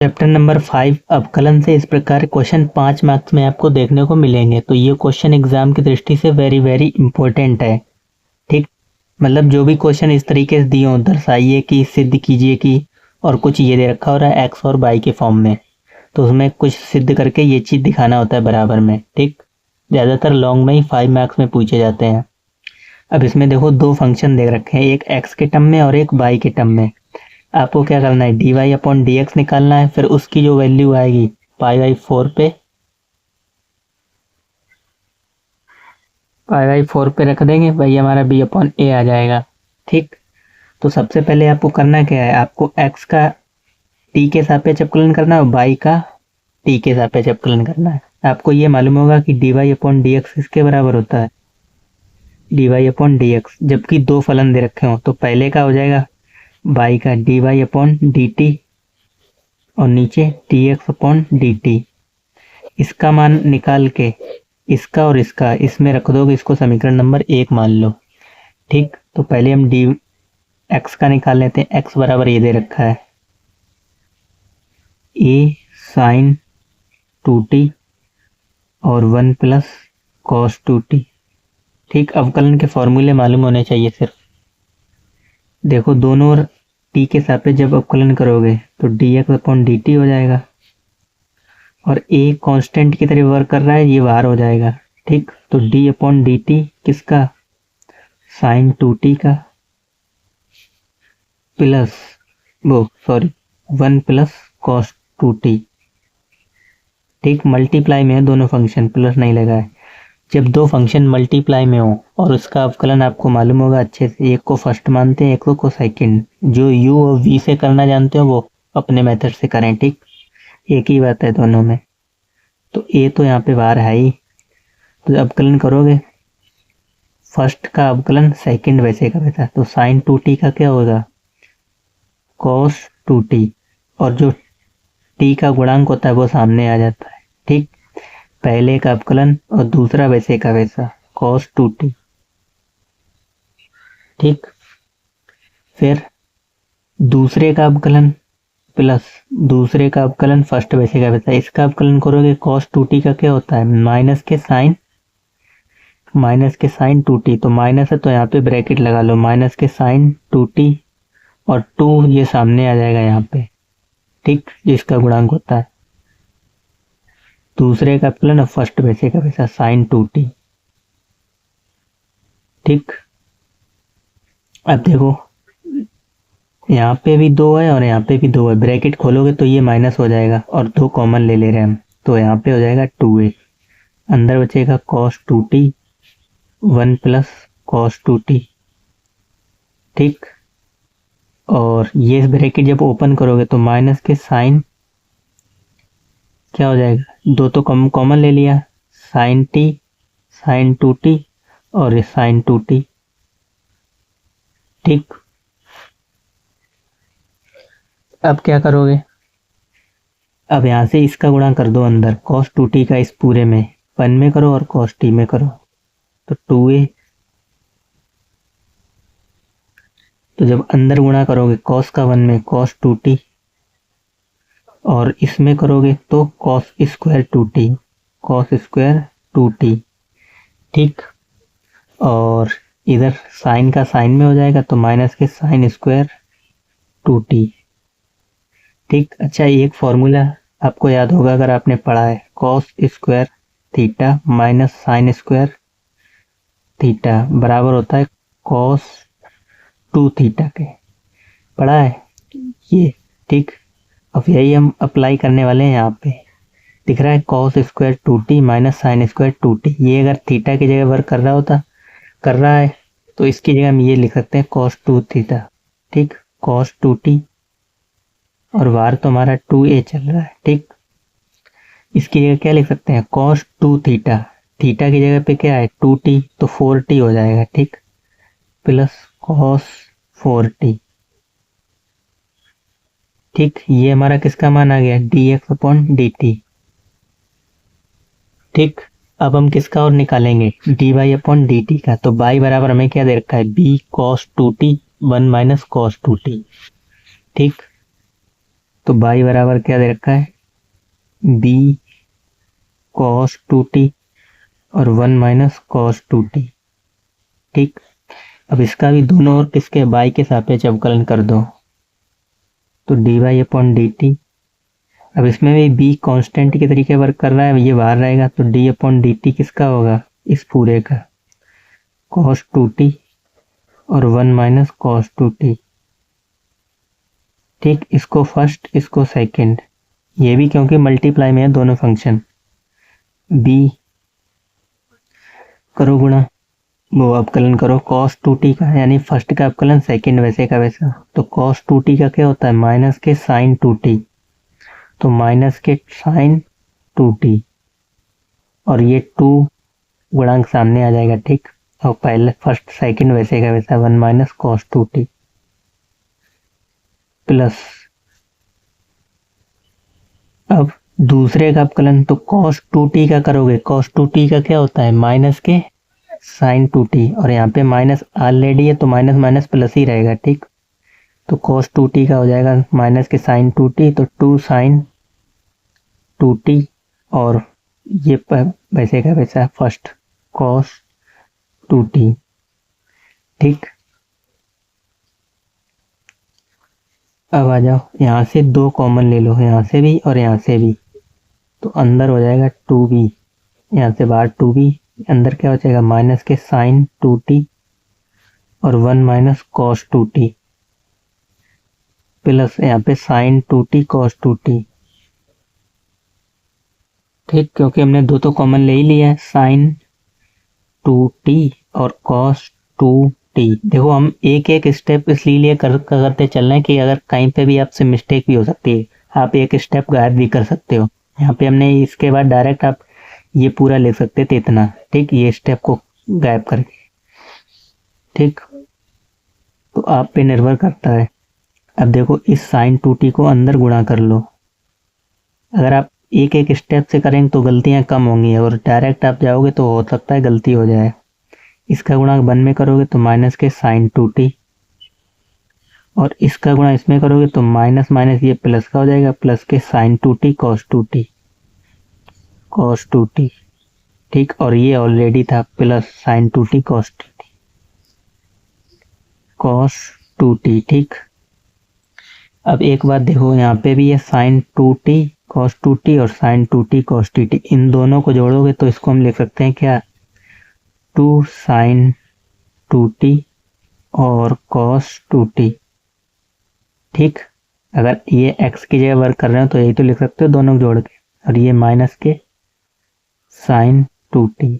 Chapter number 5 अवकलन से इस प्रकार क्वेश्चन 5 मार्क्स में आपको देखने को मिलेंगे। तो ये क्वेश्चन एग्जाम की दृष्टि से वेरी वेरी इंपॉर्टेंट है। ठीक, मतलब जो भी क्वेश्चन इस तरीके से दिए हो, दर्शाइए कि, सिद्ध कीजिए कि, और कुछ ये दे रखा हो रहा है एक्स और वाई के फॉर्म में, तो उसमें कुछ सिद्ध करके ये चीज़ दिखाना होता है बराबर में। ठीक, ज़्यादातर लॉन्ग में ही 5 मार्क्स में पूछे जाते हैं। अब इसमें देखो दो फंक्शन दे रखे हैं, एक एक्स के टर्म में और एक वाई के टर्म में। आपको क्या करना है, d Y upon d x निकालना है। फिर उसकी जो वैल्यू आएगी पाई बाई 4 पे रख देंगे, वही हमारा बी अपॉन ए आ जाएगा। ठीक, तो सबसे पहले आपको करना क्या है, आपको एक्स का टी के सापेक्ष अवकलन करना है और वाई का टी के सापेक्ष अवकलन करना है। आपको ये मालूम होगा कि d Y upon d x किसके बराबर होता है, d Y upon d x. जबकि दो फलन दे रखे हो तो पहले का हो जाएगा वाई का d Y upon D T और नीचे d x upon D t. इसका मान निकाल के इसका और इसका इसमें रख दोगे, इसको समीकरण नंबर 1 मान लो। ठीक, तो पहले हम डी एक्स का निकाल लेते हैं। एक्स बराबर ये दे रखा है ए साइन 2t और 1 प्लस कॉस 2t। ठीक, अवकलन के फॉर्मूले मालूम होने चाहिए सिर्फ। देखो दोनों और टी के सापेक्ष जब अवकलन करोगे तो D x upon D T हो जाएगा और ए कांस्टेंट की तरह वर्क कर रहा है, ये बाहर हो जाएगा। ठीक, तो डी अपॉन डी टी किसका, साइन 2t का प्लस 1 प्लस कॉस 2t। ठीक, मल्टीप्लाई में है दोनों फंक्शन, प्लस नहीं लगा है। जब दो फंक्शन मल्टीप्लाई में हो और उसका अवकलन आपको मालूम होगा अच्छे से, एक को फर्स्ट मानते हैं, एक को सेकंड। जो यू और वी से करना जानते हो वो अपने मेथड से करें। ठीक, एक ही बात है दोनों में। तो ए तो यहाँ पे बाहर है ही, तो अवकलन करोगे फर्स्ट का अवकलन सेकंड वैसे का वैसा, तो साइन 2t का क्या होगा, कॉस 2t, और जो t का गुणांक होता है वो सामने आ जाता है। ठीक, पहले का अवकलन और दूसरा वैसे का वैसा cos 2t। ठीक, फिर दूसरे का अवकलन प्लस दूसरे का अवकलन फर्स्ट वैसे का वैसा, इसका अवकलन करोगे cos 2t का क्या होता है, माइनस के साइन 2t। तो माइनस है तो यहाँ पे ब्रैकेट लगा लो, माइनस के साइन 2t और 2 ये सामने आ जाएगा यहाँ पे। ठीक, जिसका गुणांक होता है दूसरे का अवकलन और फर्स्ट वैसे का वैसा साइन 2t। ठीक, अब देखो यहाँ पे भी 2 है और यहाँ पे भी 2 है, ब्रैकेट खोलोगे तो ये माइनस हो जाएगा और 2 कॉमन ले रहे हैं हम, तो यहाँ पे हो जाएगा 2a, अंदर बचेगा cos 2t 1 plus cos 2t। ठीक, और ये ब्रैकेट जब ओपन करोगे तो माइनस के साइन क्या हो जाएगा, 2 तो कॉमन ले लिया, साइन 2t और साइन 2t। ठीक, अब क्या करोगे, अब यहां से इसका गुणा कर दो अंदर, cos 2t का इस पूरे में 1 में करो और cos t में करो, तो 2a। तो जब अंदर गुणा करोगे cos का 1 में cos 2t और इसमें करोगे तो cos स्क्वायर 2t। ठीक, और इधर साइन का साइन में हो जाएगा तो माइनस के साइन स्क्वायर 2t। ठीक, अच्छा एक फॉर्मूला आपको याद होगा अगर आपने पढ़ा है, cos square theta minus sine square theta बराबर होता है cos 2 थीटा के, पढ़ा है ये। ठीक, अब यही हम अप्लाई करने वाले हैं। यहाँ पे दिख रहा है cos square 2t minus sine square 2t, ये अगर थीटा की जगह वर्क कर रहा है तो इसकी जगह हम ये लिख सकते हैं cos 2 थीटा। ठीक, cos 2t और बाहर तो हमारा 2a चल रहा है। ठीक, इसकी जगह क्या लिख सकते हैं, cos 2 थीटा, थीटा की जगह पे क्या है 2t, तो 4t हो जाएगा। ठीक, प्लस cos 4t। ठीक, ये हमारा किसका मान आ गया, dx अपॉन dt। ठीक, अब हम किसका और निकालेंगे, dy अपॉन dt का। तो y बराबर हमें क्या दे रखा है, b cos 2t 1 minus cos 2t। ठीक, तो बाई बराबर क्या दे रखा है, बी कॉस 2t और 1 माइनस कॉस 2t। ठीक, अब इसका भी दोनों ओर किसके, बाई के सापेक्ष अवकलन कर दो, तो d Y upon D T. अब इसमें भी बी कांस्टेंट के तरीके वर्क कर रहा है, ये बाहर रहेगा, तो डी अपॉन डी टी किसका होगा, इस पूरे का कॉस 2t और 1 माइनस कॉस 2t। ठीक, इसको फर्स्ट इसको सेकंड, ये भी क्योंकि मल्टीप्लाई में है दोनों फंक्शन, बी करो गुणा, वो अवकलन करो cos 2t का, यानी फर्स्ट का अवकलन सेकंड वैसे का वैसा, तो cos 2t का क्या होता है, माइनस के साइन 2t, तो माइनस के साइन 2t और ये 2 गुणांक सामने आ जाएगा। ठीक, और पहले फर्स्ट सेकंड वैसे का वैसा 1 माइनस कॉस 2t प्लस, अब दूसरे का अवकलन तो cos 2t का करोगे, cos 2t का क्या होता है, माइनस के साइन 2t, और यहाँ पे माइनस ऑलरेडी है तो माइनस माइनस प्लस ही रहेगा। ठीक, तो cos 2t का हो जाएगा माइनस के साइन 2t, तो 2 साइन 2t और ये वैसे का वैसा फर्स्ट cos 2t। ठीक, अब आ जाओ, यहाँ से 2 कॉमन ले लो, यहाँ से भी और यहाँ से भी, तो अंदर हो जाएगा 2b, यहाँ से बाहर 2b, अंदर क्या हो जाएगा, माइनस के साइन 2t और 1 माइनस कॉस 2t प्लस यहाँ पे साइन 2t कॉस 2t। ठीक, क्योंकि हमने दो तो कॉमन ले ही लिया है, साइन 2t और कॉस 2t। देखो हम एक एक स्टेप इसलिए करते चल रहे हैं कि अगर कहीं पे भी आपसे मिस्टेक भी हो सकती है, आप एक स्टेप गायब भी कर सकते हो। यहाँ पे हमने इसके बाद डायरेक्ट आप ये पूरा ले सकते थे इतना। ठीक, ये स्टेप को गायब करके। ठीक, तो आप पे निर्भर करता है। अब देखो इस साइन 2t को अंदर गुणा कर लो, अगर आप एक एक स्टेप से करेंगे तो गलतियां कम होंगी, और डायरेक्ट आप जाओगे तो हो सकता है गलती हो जाए। इसका गुणा 1 में करोगे तो माइनस के साइन 2t और इसका गुणा इसमें करोगे तो माइनस माइनस ये प्लस का हो जाएगा, प्लस के sign 2t cos 2t cos 2t। ठीक, और ये ऑलरेडी था plus sign 2t cos 2t cos 2t। ठीक, अब एक बात देखो, यहाँ पे भी है साइन 2t कॉस 2t और साइन 2t कॉस 2t, इन दोनों को जोड़ोगे तो इसको हम लिख सकते हैं क्या, 2 साइन 2t और कॉस 2t। ठीक, अगर ये x की जगह वर्क कर रहे हो तो यही तो लिख सकते हो दोनों को जोड़ के, और ये माइनस के साइन 2t।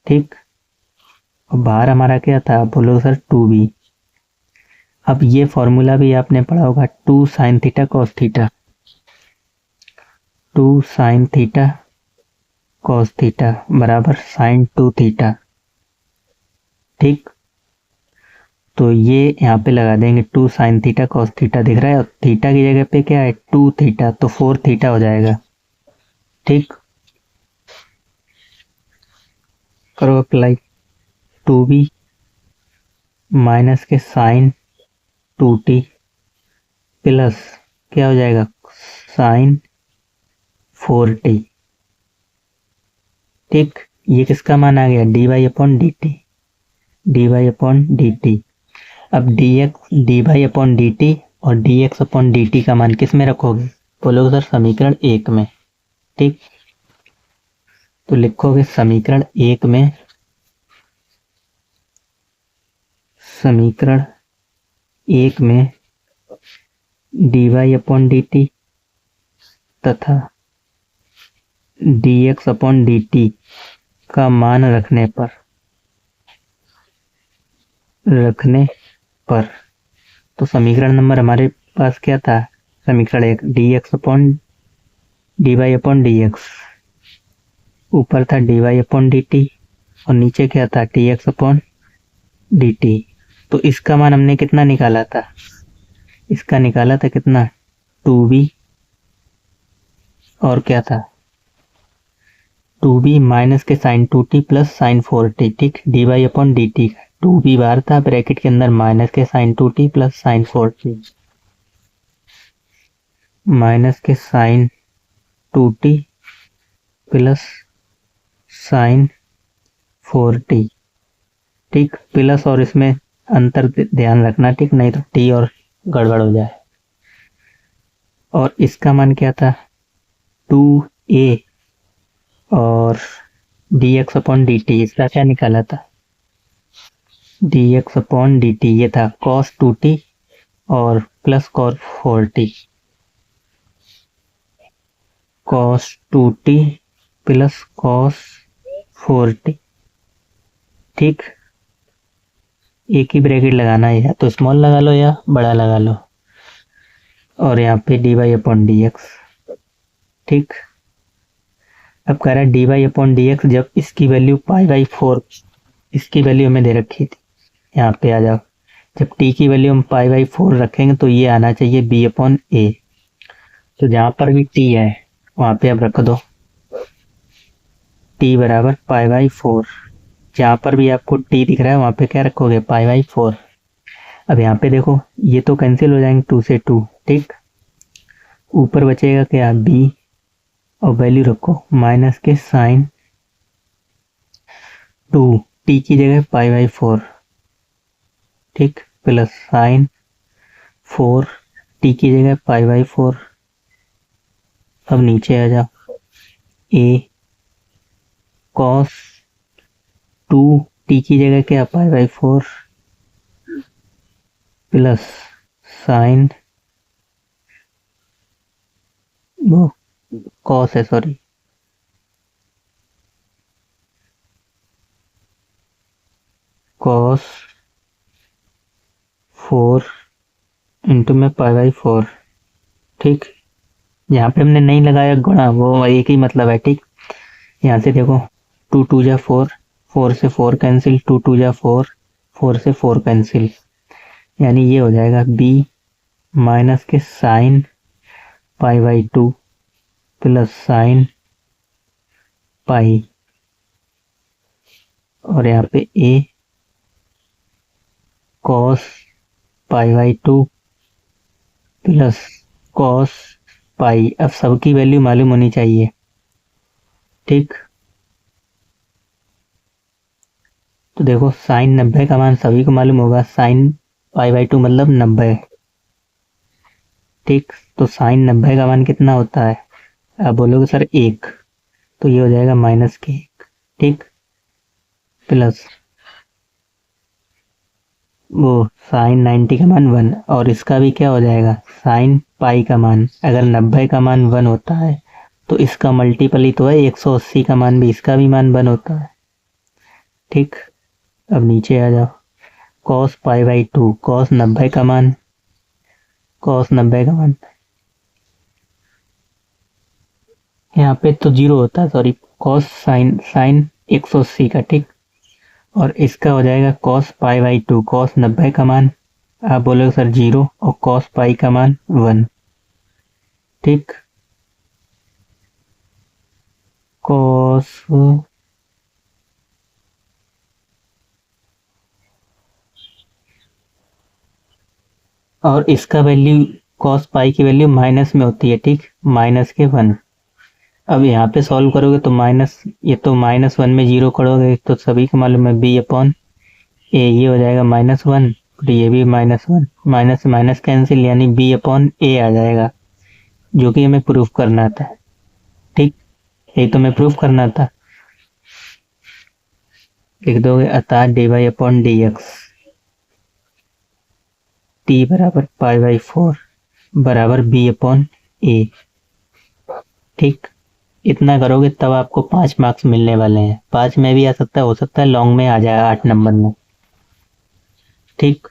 ठीक, और बाहर हमारा क्या था, बोलो सर 2b। अब ये फॉर्मूला भी आपने पढ़ा होगा, 2 sine theta cos theta, 2 sine theta cos theta बराबर साइन 2 थीटा। ठीक, तो ये यहाँ पे लगा देंगे 2 साइन थीटा कॉस थीटा, दिख रहा है, और थीटा की जगह पे क्या है 2 थीटा, तो 4 थीटा हो जाएगा। ठीक, करो अप्लाई, 2b माइनस के साइन 2t प्लस क्या हो जाएगा साइन 4t। ठीक, ये किसका मान आ गया, D Y upon D T, D Y upon D T. अब D Y upon D T और D x upon D T का मान किस में रखोगे, बोलोगे सर समीकरण 1 में। ठीक, तो लिखोगे समीकरण 1 में, समीकरण 1 में D Y upon D T तथा D x upon D T का मान रखने पर तो समीकरण नंबर हमारे पास क्या था, समीकरण 1 d x upon d Y upon d x, ऊपर था d Y upon D T और नीचे क्या था d x upon D t. तो इसका मान हमने कितना निकाला था, इसका निकाला था कितना 2b, और क्या था 2b माइनस के sign 2t plus sign 4t। ठीक, D Y upon D T, 2b बाहर था, ब्रैकेट के अंदर माइनस के sign 2t plus sign 4t। Minus के sign 2t plus sign 4t। ठीक, प्लस और इसमें अंतर ध्यान रखना, ठीक, नहीं तो t और गड़बड़ हो जाए। और इसका मान क्या था, 2a और dx अपॉन dt, इसका क्या निकाला था, dx अपॉन dt ये था cos 2t और plus cos 4t, cos 2t plus cos 4t। ठीक, एक ही ब्रैकेट लगाना है, या तो स्मॉल लगा लो या बड़ा लगा लो, और यहाँ पे dy अपॉन dx। ठीक, अब कह रहा है dy अपॉन dx जब इसकी वैल्यू π/4 इसकी वैल्यू हमें दे रखी थी, यहाँ पे आ जाओ, जब t की वैल्यू हम π/4 रखेंगे तो ये आना चाहिए b अपॉन a। तो जहाँ पर भी t है वहाँ पे अब रख दो t बराबर π/4। जहाँ पर भी आपको t दिख रहा है वहाँ पे क्या रखोगे, π/4। अब यहाँ पे देखो ये तो कैंसिल हो जाएंगे 2 से 2। ठीक, ऊपर बचेगा क्या, b, और वैल्यू रखो माइनस के साइन 2 t की जगह π/4। ठीक, प्लस साइन 4 t की जगह π/4। अब नीचे आ जाओ, a cos 2 t की जगह क्या, π/4 प्लस साइन, वो कॉस है सॉरी, cos 4 इंटू में π/4। ठीक, यहाँ पे हमने नहीं लगाया गुणा, वो एक ही मतलब है। ठीक, यहाँ से देखो 2 2 जा 4, 4 से 4 कैंसिल, 2 2 जा 4, 4 से 4 कैंसिल, यानी ये हो जाएगा b माइनस के साइन π/2 प्लस साइन पाई, और यहाँ पे a cos π/2 प्लस cos पाई। अब सबकी वैल्यू मालूम होनी चाहिए। ठीक, तो देखो साइन 90 का मान सभी को मालूम होगा, साइन π/2 मतलब 90। ठीक, तो साइन 90 का मान कितना होता है, आप बोलोगे सर 1, तो ये हो जाएगा माइनस के 1। ठीक, प्लस वो साइन 90 का मान 1, और इसका भी क्या हो जाएगा, साइन पाई का मान, अगर 90 का मान 1 होता है तो इसका मल्टीपल ही तो है 180 का मान भी, इसका भी मान 1 होता है। ठीक, अब नीचे आ जाओ, cos π/2, cos 90 का मान, cos 90 का मान यहाँ पे तो 0 होता है, सॉरी, cos साइन 180 का। ठीक, और इसका हो जाएगा cos π/2, cos 90 का मान आप बोलोगे सर 0, और cos पाई का मान 1। ठीक, cos और इसका वैल्यू, cos पाई की वैल्यू माइनस में होती है। ठीक, माइनस के 1। अब यहाँ पे सॉल्व करोगे तो माइनस, ये तो -1 में 0 करोगे तो सभी को मालूम है b अपॉन a, ये हो जाएगा -1, और ये भी -1, माइनस माइनस कैंसिल, यानी b अपॉन a आ जाएगा, जो कि हमें प्रूफ करना था। ठीक, यही तो हमें प्रूफ करना था। लिख दोगे अतः dy अपॉन dx t बराबर π/4 बराबर b अपॉन a। ठीक, इतना करोगे तब आपको 5 मार्क्स मिलने वाले हैं। 5 में भी आ सकता है, हो सकता है लॉन्ग में आ जाए 8 नंबर में। ठीक,